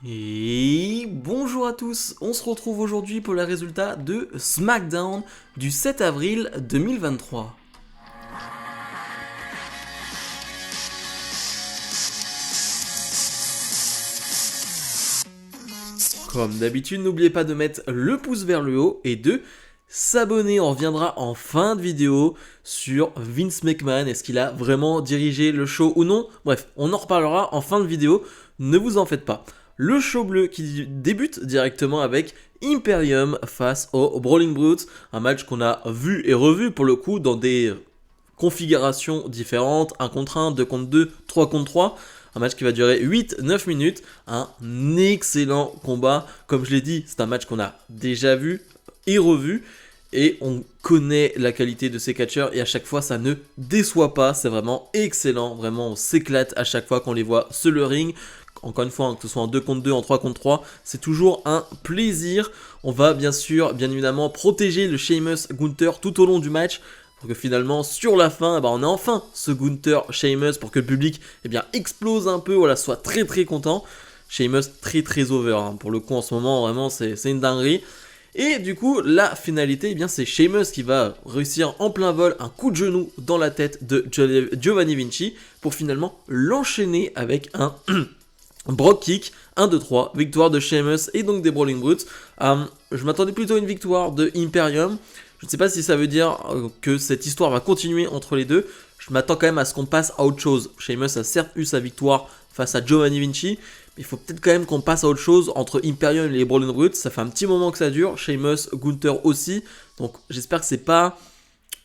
Et bonjour à tous, on se retrouve aujourd'hui pour les résultats de SmackDown du 7 avril 2023. Comme d'habitude, n'oubliez pas de mettre le pouce vers le haut et de s'abonner. On reviendra en fin de vidéo sur Vince McMahon. Est-ce qu'il a vraiment dirigé le show ou non? Bref, on en reparlera en fin de vidéo, ne vous en faites pas. Le show bleu qui débute directement avec Imperium face aux Brawling Brutes. Un match qu'on a vu et revu pour le coup dans des configurations différentes. 1 contre 1, 2 contre 2, 3 contre 3. Un match qui va durer 8-9 minutes. Un excellent combat. Comme je l'ai dit, c'est un match qu'on a déjà vu et revu. Et on connaît la qualité de ces catcheurs et à chaque fois ça ne déçoit pas, c'est vraiment excellent, vraiment on s'éclate à chaque fois qu'on les voit sur le ring. Encore une fois, que ce soit en 2 contre 2, en 3 contre 3, c'est toujours un plaisir. On va bien évidemment protéger le Sheamus Gunther tout au long du match pour que finalement sur la fin, on a enfin ce Gunther Sheamus pour que le public explose un peu, voilà, soit très très content. Sheamus très over, pour le coup en ce moment vraiment c'est une dinguerie. Et du coup, la finalité, c'est Sheamus qui va réussir en plein vol un coup de genou dans la tête de Giovanni Vinci pour finalement l'enchaîner avec un Brock Kick, 1-2-3, victoire de Sheamus et donc des Brawling Brutes. Je m'attendais plutôt à une victoire de Imperium. Je ne sais pas si ça veut dire que cette histoire va continuer entre les deux. Je m'attends quand même à ce qu'on passe à autre chose. Sheamus a certes eu sa victoire face à Giovanni Vinci, mais il faut peut-être quand même qu'on passe à autre chose entre Imperium et les Brawling Brutes. Ça fait un petit moment que ça dure. Sheamus, Gunther aussi. Donc j'espère que c'est pas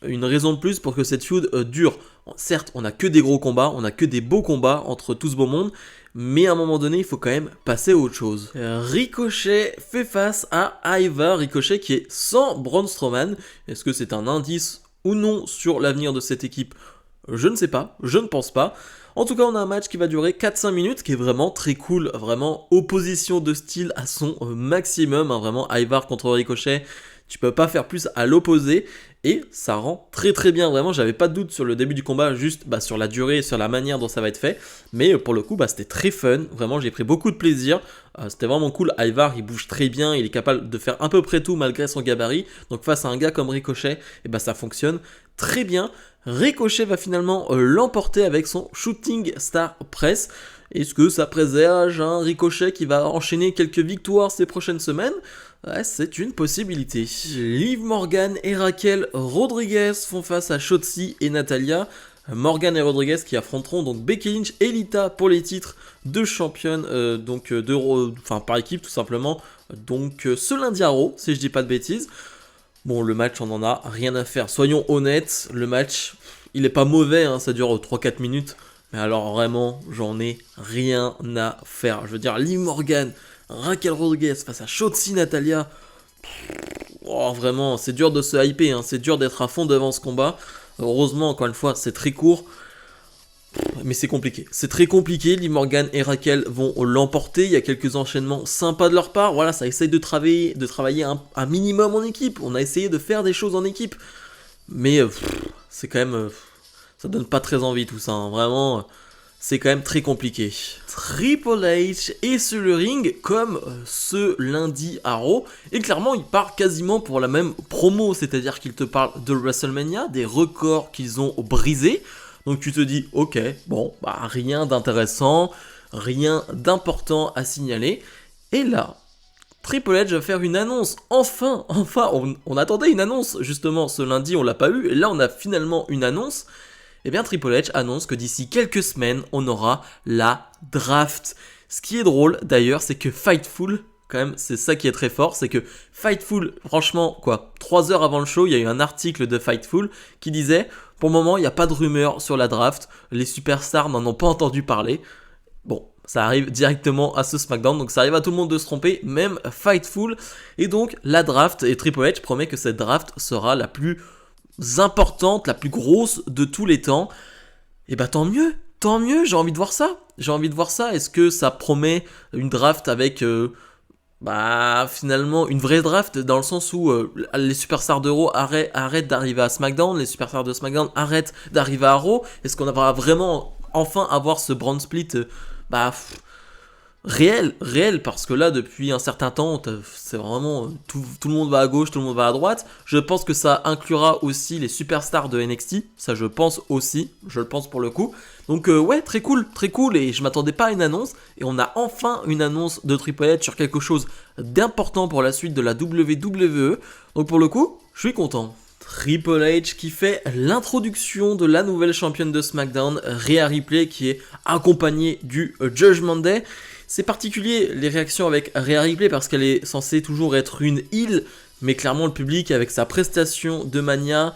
une raison de plus pour que cette feud dure. Certes, on n'a que des gros combats, on n'a que des beaux combats entre tout ce beau monde, mais à un moment donné, il faut quand même passer à autre chose. Ricochet fait face à Ivar, Ricochet qui est sans Braun Strowman. Est-ce que c'est un indice ou non sur l'avenir de cette équipe? Je ne sais pas, je ne pense pas. En tout cas, on a un match qui va durer 4-5 minutes, qui est vraiment très cool, vraiment opposition de style à son maximum, vraiment Ivar contre Ricochet. Tu peux pas faire plus à l'opposé et ça rend très très bien, vraiment j'avais pas de doute sur le début du combat, juste sur la durée, sur la manière dont ça va être fait, mais pour le coup c'était très fun, vraiment j'ai pris beaucoup de plaisir, c'était vraiment cool. Ivar il bouge très bien, il est capable de faire à peu près tout malgré son gabarit, donc face à un gars comme Ricochet, ça fonctionne très bien. Ricochet va finalement l'emporter avec son Shooting Star Press. Est-ce que ça présage un Ricochet qui va enchaîner quelques victoires ces prochaines semaines? Ouais, c'est une possibilité. Liv Morgan et Raquel Rodriguez font face à Shotzi et Natalia. Morgan et Rodriguez qui affronteront donc Becky Lynch et Lita pour les titres de championne par équipe tout simplement. Donc ce lundi à Raw, si je dis pas de bêtises. Bon, le match, on en a rien à faire. Soyons honnêtes, le match, il est pas mauvais, ça dure 3-4 minutes. Mais alors vraiment, j'en ai rien à faire. Je veux dire, Liv Morgan, Raquel Rodriguez face à Shotzi Natalia. Vraiment, c'est dur de se hyper, c'est dur d'être à fond devant ce combat. Heureusement, encore une fois, c'est très court. Mais c'est compliqué. C'est très compliqué. Liv Morgan et Raquel vont l'emporter. Il y a quelques enchaînements sympas de leur part. Voilà, ça essaye de travailler un minimum en équipe. On a essayé de faire des choses en équipe. Mais c'est quand même... ça donne pas très envie tout ça. Vraiment, c'est quand même très compliqué. Triple H est sur le ring comme ce lundi à Raw. Et clairement, il part quasiment pour la même promo. C'est-à-dire qu'il te parle de WrestleMania, des records qu'ils ont brisés. Donc tu te dis, ok, bon, rien d'intéressant, rien d'important à signaler. Et là, Triple H va faire une annonce. Enfin, on attendait une annonce justement ce lundi, on l'a pas eu. Et là, on a finalement une annonce. Triple H annonce que d'ici quelques semaines, on aura la draft. Ce qui est drôle d'ailleurs, c'est que Fightful, quand même, c'est ça qui est très fort, c'est que Fightful, franchement, 3 heures avant le show, il y a eu un article de Fightful qui disait, pour le moment, il n'y a pas de rumeur sur la draft, les superstars n'en ont pas entendu parler. Bon, ça arrive directement à ce SmackDown, donc ça arrive à tout le monde de se tromper, même Fightful. Et donc, la draft, et Triple H promet que cette draft sera la plus importante, la plus grosse de tous les temps. Et tant mieux, j'ai envie de voir ça. Est-ce que ça promet une draft avec finalement une vraie draft dans le sens où les superstars de Raw arrêtent d'arriver à SmackDown, les superstars de SmackDown arrêtent d'arriver à Raw? Est-ce qu'on va vraiment enfin avoir ce brand split réel, parce que là, depuis un certain temps, c'est vraiment tout le monde va à gauche, tout le monde va à droite. Je pense que ça inclura aussi les superstars de NXT, ça je pense aussi, je le pense pour le coup. Donc ouais, très cool, et je m'attendais pas à une annonce, et on a enfin une annonce de Triple H sur quelque chose d'important pour la suite de la WWE. Donc pour le coup, je suis content. Triple H qui fait l'introduction de la nouvelle championne de SmackDown, Rhea Ripley, qui est accompagnée du Judgment Day. C'est particulier les réactions avec Rhea Ripley parce qu'elle est censée toujours être une heel, mais clairement le public avec sa prestation de Mania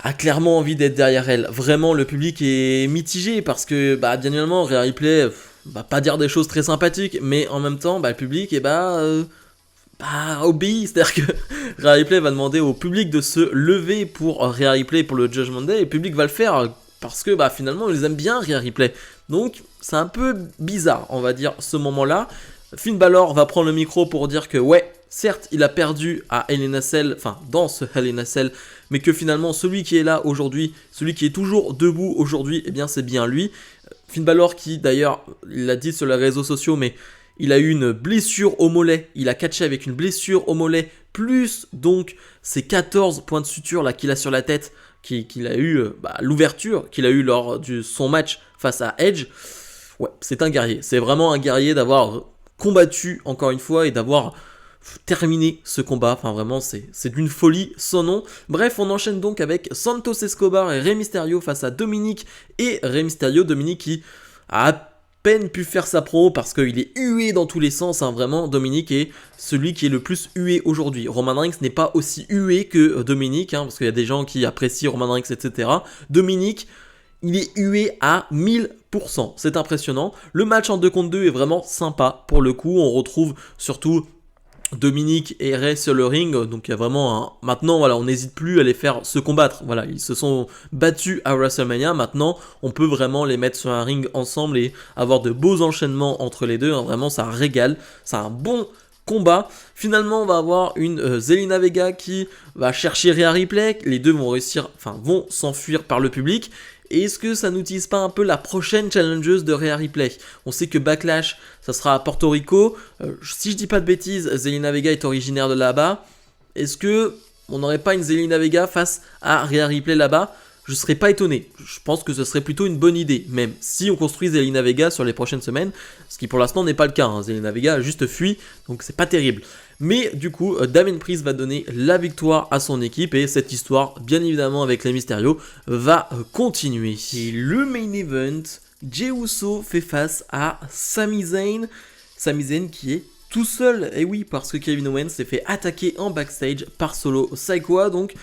a clairement envie d'être derrière elle. Vraiment le public est mitigé parce que bien évidemment Rhea Ripley va pas dire des choses très sympathiques, mais en même temps le public obéit, c'est-à-dire que Rhea Ripley va demander au public de se lever pour Rhea Ripley pour le Judgment Day, et le public va le faire parce que finalement ils aiment bien Rhea Ripley. Donc c'est un peu bizarre, on va dire, ce moment-là. Finn Balor va prendre le micro pour dire que ouais, certes il a perdu à Hell in a Cell, enfin dans ce Hell in a Cell, mais que finalement celui qui est là aujourd'hui, celui qui est toujours debout aujourd'hui, eh bien c'est bien lui. Finn Balor qui d'ailleurs, il l'a dit sur les réseaux sociaux, mais il a eu une blessure au mollet, il a catché avec une blessure au mollet, plus donc ces 14 points de suture là qu'il a sur la tête, qu'il a eu, l'ouverture qu'il a eu lors de son match face à Edge. Ouais, c'est un guerrier, c'est vraiment un guerrier d'avoir combattu encore une fois et d'avoir terminé ce combat, enfin vraiment c'est d'une folie sans nom. Bref, on enchaîne donc avec Santos Escobar et Rey Mysterio face à Dominic et Rey Mysterio. Dominic qui a à peine pu faire sa promo parce qu'il est hué dans tous les sens, vraiment. Dominic est celui qui est le plus hué aujourd'hui. Roman Reigns n'est pas aussi hué que Dominic, parce qu'il y a des gens qui apprécient Roman Reigns, etc. Dominic, il est hué à 1000%, c'est impressionnant. Le match en 2 contre 2 est vraiment sympa pour le coup, on retrouve surtout Dominic et Rey sur le ring, donc il y a vraiment maintenant on n'hésite plus à les faire se combattre, voilà, ils se sont battus à WrestleMania, maintenant on peut vraiment les mettre sur un ring ensemble et avoir de beaux enchaînements entre les deux, vraiment ça régale, c'est un bon combat. Finalement on va avoir une Zelina Vega qui va chercher Rhea Ripley, les deux vont vont s'enfuir par le public. Et est-ce que ça nous tease pas un peu la prochaine challengeuse de Rhea Ripley? On sait que Backlash, ça sera à Porto Rico. Si je dis pas de bêtises, Zelina Vega est originaire de là-bas. Est-ce que on n'aurait pas une Zelina Vega face à Rhea Ripley là-bas? Je serais pas étonné. Je pense que ce serait plutôt une bonne idée, même si on construit Zelina Vega sur les prochaines semaines, ce qui pour l'instant n'est pas le cas. Zelina Vega a juste fui, donc c'est pas terrible. Mais du coup, Damien Priest va donner la victoire à son équipe et cette histoire, bien évidemment avec les Mysterio, va continuer. Et le main event, Jey Uso fait face à Sami Zayn. Sami Zayn qui est tout seul, et oui, parce que Kevin Owens s'est fait attaquer en backstage par Solo Sikoa, donc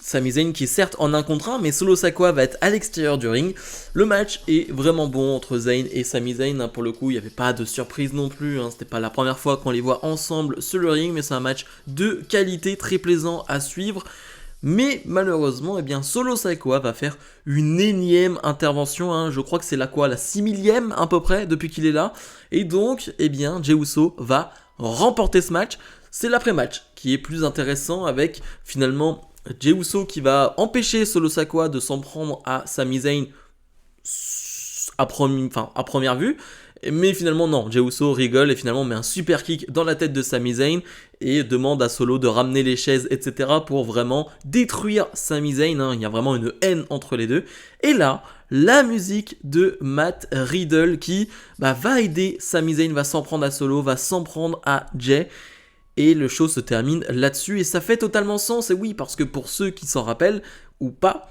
Sami Zayn qui est certes en 1 contre 1, mais Solo Sikoa va être à l'extérieur du ring. Le match est vraiment bon entre Zayn et Sami Zayn, pour le coup il n'y avait pas de surprise non plus, c'était pas la première fois qu'on les voit ensemble sur le ring, mais c'est un match de qualité très plaisant à suivre. Mais malheureusement, Solo Sikoa va faire une énième intervention, je crois que c'est la 6 000e à peu près depuis qu'il est là, et donc Jey Uso va remporter ce match. C'est l'après-match qui est plus intéressant avec finalement Jey Uso qui va empêcher Solo Sikoa de s'en prendre à Sami Zayn à première vue, mais finalement non, Jey Uso rigole et finalement met un super kick dans la tête de Sami Zayn et demande à Solo de ramener les chaises, etc. pour vraiment détruire Sami Zayn, il y a vraiment une haine entre les deux. Et là, la musique de Matt Riddle qui va aider Sami Zayn, va s'en prendre à Solo, va s'en prendre à Jey. Et le show se termine là-dessus et ça fait totalement sens, et oui, parce que pour ceux qui s'en rappellent ou pas,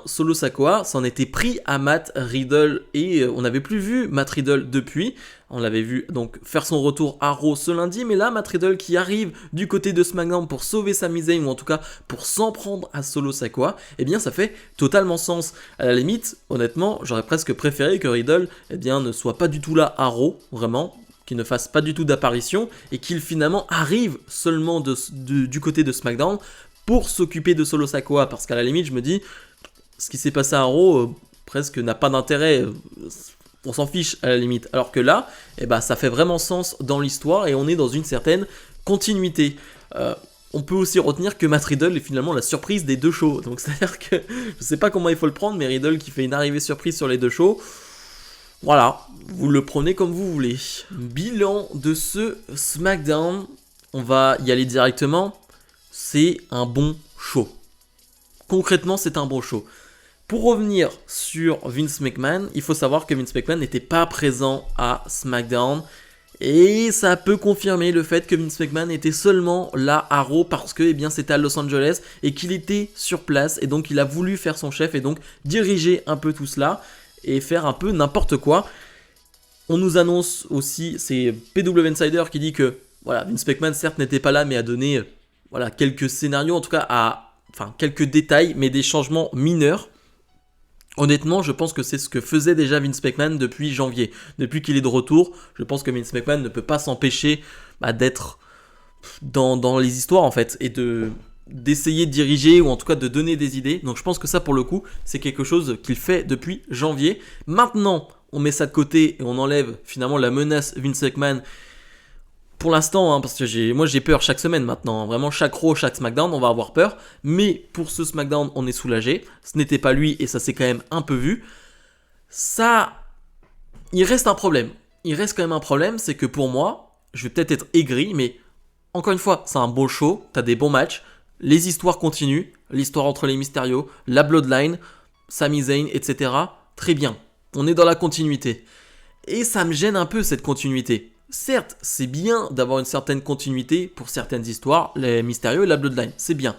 Solo Sikoa s'en était pris à Matt Riddle et on n'avait plus vu Matt Riddle depuis. On l'avait vu donc faire son retour à Raw ce lundi, mais là Matt Riddle qui arrive du côté de SmackDown pour sauver Sami Zayn ou en tout cas pour s'en prendre à Solo Sikoa, ça fait totalement sens. À la limite, honnêtement, j'aurais presque préféré que Riddle ne soit pas du tout là à Raw, vraiment, qu'il ne fasse pas du tout d'apparition et qu'il finalement arrive seulement du côté de SmackDown pour s'occuper de Solo Sikoa, parce qu'à la limite je me dis ce qui s'est passé à Raw presque n'a pas d'intérêt, on s'en fiche à la limite, alors que là ça fait vraiment sens dans l'histoire et on est dans une certaine continuité. On peut aussi retenir que Matt Riddle est finalement la surprise des 2 shows, donc c'est à dire que je sais pas comment il faut le prendre, mais Riddle qui fait une arrivée surprise sur les 2 shows, Voilà, vous le prenez comme vous voulez. Bilan de ce SmackDown, on va y aller directement. C'est un bon show. Concrètement, c'est un bon show. Pour revenir sur Vince McMahon, il faut savoir que Vince McMahon n'était pas présent à SmackDown. Et ça peut confirmer le fait que Vince McMahon était seulement là à Raw parce que c'était à Los Angeles et qu'il était sur place. Et donc il a voulu faire son chef et donc diriger un peu tout cela et faire un peu n'importe quoi. On nous annonce aussi, c'est PW Insider qui dit que voilà, Vince McMahon certes n'était pas là mais a donné quelques scénarios, en tout cas quelques détails mais des changements mineurs. Honnêtement, je pense que c'est ce que faisait déjà Vince McMahon depuis janvier. Depuis qu'il est de retour, je pense que Vince McMahon ne peut pas s'empêcher d'être dans les histoires en fait et d'essayer de diriger ou en tout cas de donner des idées. Donc je pense que ça pour le coup, c'est quelque chose qu'il fait depuis janvier. Maintenant, on met ça de côté et on enlève finalement la menace Vince McMahon. Pour l'instant, parce que moi j'ai peur chaque semaine maintenant, vraiment chaque Raw, chaque SmackDown, on va avoir peur. Mais pour ce SmackDown, on est soulagé. Ce n'était pas lui et ça s'est quand même un peu vu. Il reste un problème. Il reste quand même un problème, c'est que pour moi, je vais peut-être être aigri, mais encore une fois, c'est un beau show, t'as des bons matchs, les histoires continuent, l'histoire entre les Mysterio, la Bloodline, Sami Zayn, etc. Très bien, on est dans la continuité. Et ça me gêne un peu cette continuité. Certes, c'est bien d'avoir une certaine continuité pour certaines histoires, les Mysterio et la Bloodline, c'est bien.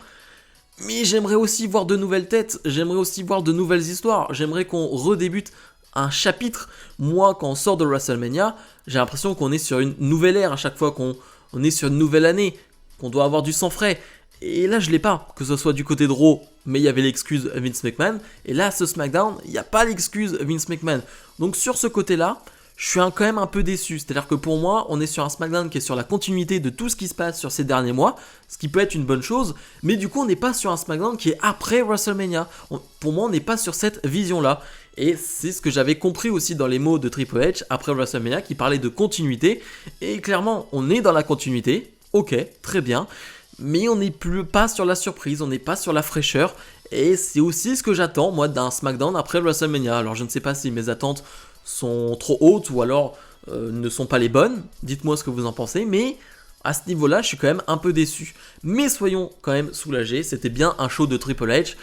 Mais j'aimerais aussi voir de nouvelles têtes, j'aimerais aussi voir de nouvelles histoires, j'aimerais qu'on redébute un chapitre. Moi, quand on sort de WrestleMania, j'ai l'impression qu'on est sur une nouvelle ère à chaque fois qu'on est sur une nouvelle année, qu'on doit avoir du sang frais. Et là, je l'ai pas, que ce soit du côté de Raw, mais il y avait l'excuse Vince McMahon, et là, ce SmackDown, il n'y a pas l'excuse Vince McMahon. Donc sur ce côté-là, je suis quand même un peu déçu. C'est-à-dire que pour moi, on est sur un SmackDown qui est sur la continuité de tout ce qui se passe sur ces derniers mois, ce qui peut être une bonne chose, mais du coup, on n'est pas sur un SmackDown qui est après WrestleMania. Pour moi, on n'est pas sur cette vision-là. Et c'est ce que j'avais compris aussi dans les mots de Triple H après WrestleMania, qui parlait de continuité. Et clairement, on est dans la continuité. Ok, très bien. Mais on n'est pas sur la surprise, on n'est pas sur la fraîcheur. Et c'est aussi ce que j'attends, moi, d'un SmackDown après WrestleMania. Alors, je ne sais pas si mes attentes sont trop hautes ou alors ne sont pas les bonnes. Dites-moi ce que vous en pensez, mais à ce niveau-là, je suis quand même un peu déçu. Mais soyons quand même soulagés, c'était bien un show de Triple H.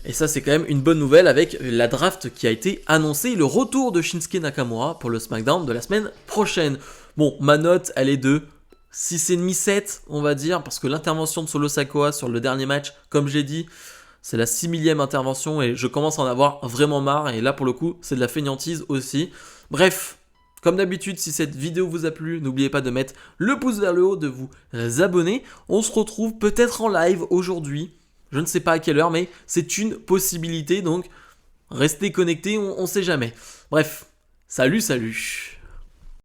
Et ça, c'est quand même une bonne nouvelle avec la draft qui a été annoncée, le retour de Shinsuke Nakamura pour le SmackDown de la semaine prochaine. Bon, ma note, elle est de 6,5-7, on va dire, parce que l'intervention de Solo Sikoa sur le dernier match, comme j'ai dit, c'est la 6 000e intervention et je commence à en avoir vraiment marre. Et là, pour le coup, c'est de la fainéantise aussi. Bref, comme d'habitude, si cette vidéo vous a plu, n'oubliez pas de mettre le pouce vers le haut, de vous abonner. On se retrouve peut-être en live aujourd'hui. Je ne sais pas à quelle heure, mais c'est une possibilité. Donc, restez connectés, on ne sait jamais. Bref, salut.